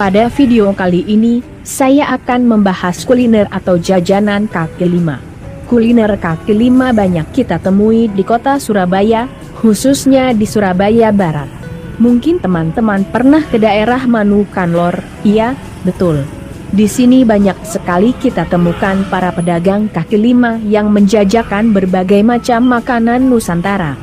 Pada video kali ini, saya akan membahas kuliner atau jajanan kaki lima. Kuliner kaki lima banyak kita temui di kota Surabaya, khususnya di Surabaya Barat. Mungkin teman-teman pernah ke daerah Manukan Lor, iya, betul. Di sini banyak sekali kita temukan para pedagang kaki lima yang menjajakan berbagai macam makanan Nusantara.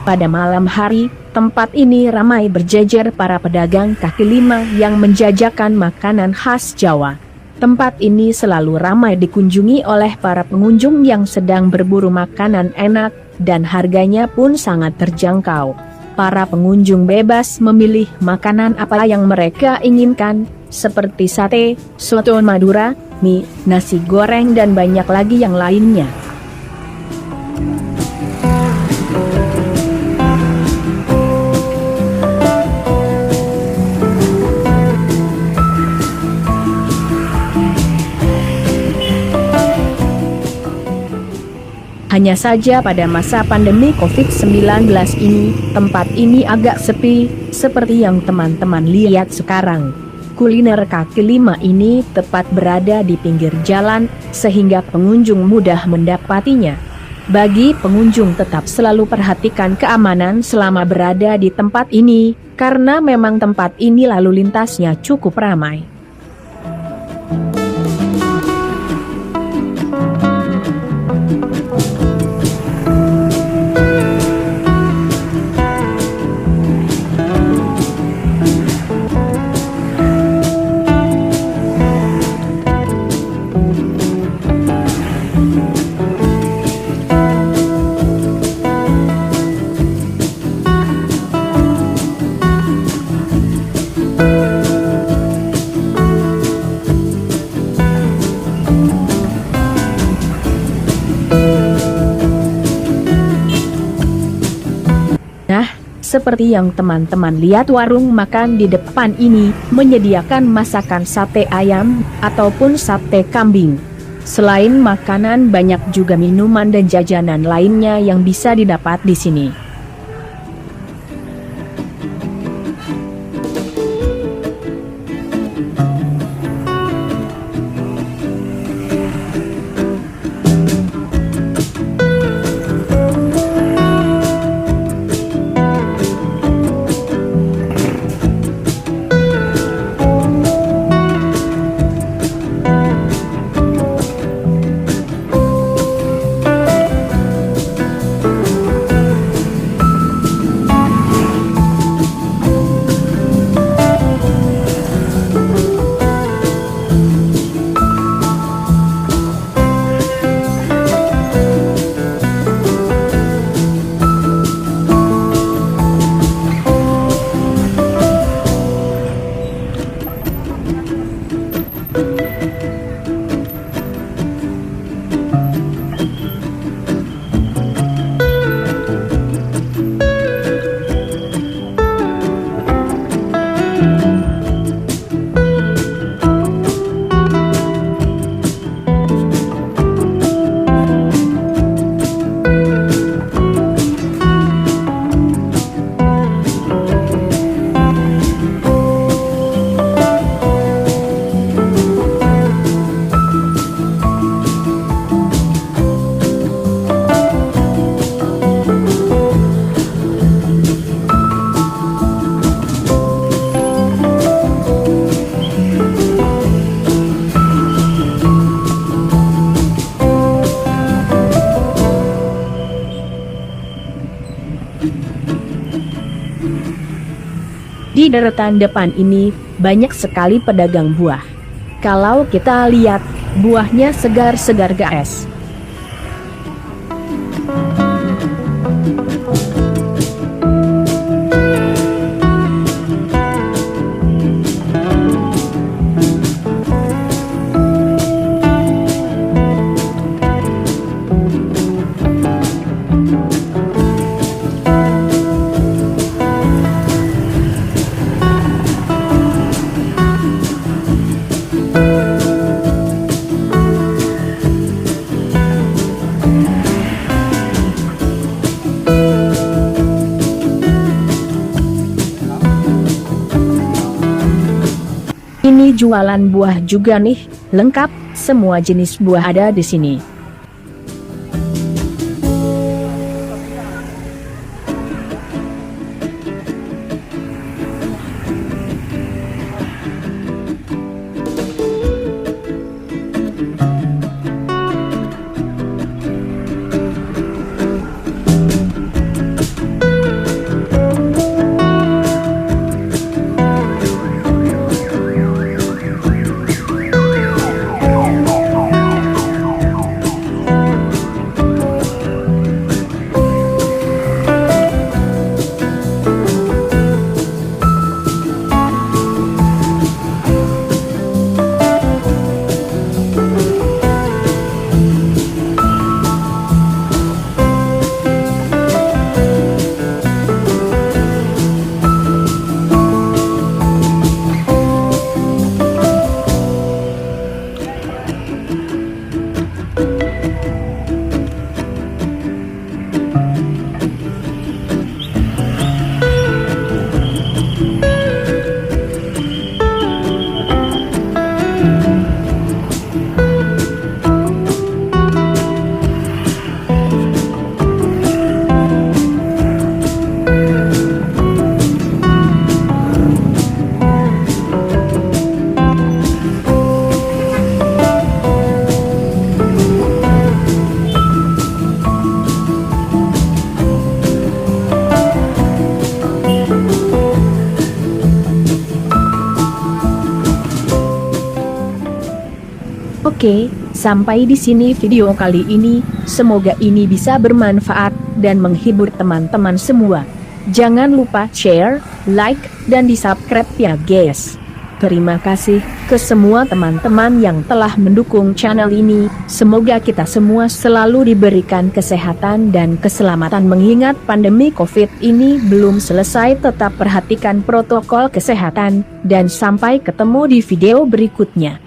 Pada malam hari, tempat ini ramai berjejer para pedagang kaki lima yang menjajakan makanan khas Jawa. Tempat ini selalu ramai dikunjungi oleh para pengunjung yang sedang berburu makanan enak, dan harganya pun sangat terjangkau. Para pengunjung bebas memilih makanan apa yang mereka inginkan, seperti sate, soto Madura, mie, nasi goreng dan banyak lagi yang lainnya. Hanya saja pada masa pandemi COVID-19 ini, tempat ini agak sepi, seperti yang teman-teman lihat sekarang. Kuliner kaki lima ini tepat berada di pinggir jalan, sehingga pengunjung mudah mendapatinya. Bagi pengunjung tetap selalu perhatikan keamanan selama berada di tempat ini, karena memang tempat ini lalu lintasnya cukup ramai. Seperti yang teman-teman lihat, warung makan di depan ini menyediakan masakan sate ayam ataupun sate kambing. Selain makanan, banyak juga minuman dan jajanan lainnya yang bisa didapat di sini. Di deretan depan ini, banyak sekali pedagang buah. Kalau kita lihat, buahnya segar-segar guys. jualan buah juga nih, lengkap, semua jenis buah ada di sini. Oke, sampai di sini video kali ini. Semoga ini bisa bermanfaat dan menghibur teman-teman semua. Jangan lupa share, like, dan di-subscribe ya guys. Terima kasih ke semua teman-teman yang telah mendukung channel ini. Semoga kita semua selalu diberikan kesehatan dan keselamatan. Mengingat pandemi COVID ini belum selesai, tetap perhatikan protokol kesehatan, dan sampai ketemu di video berikutnya.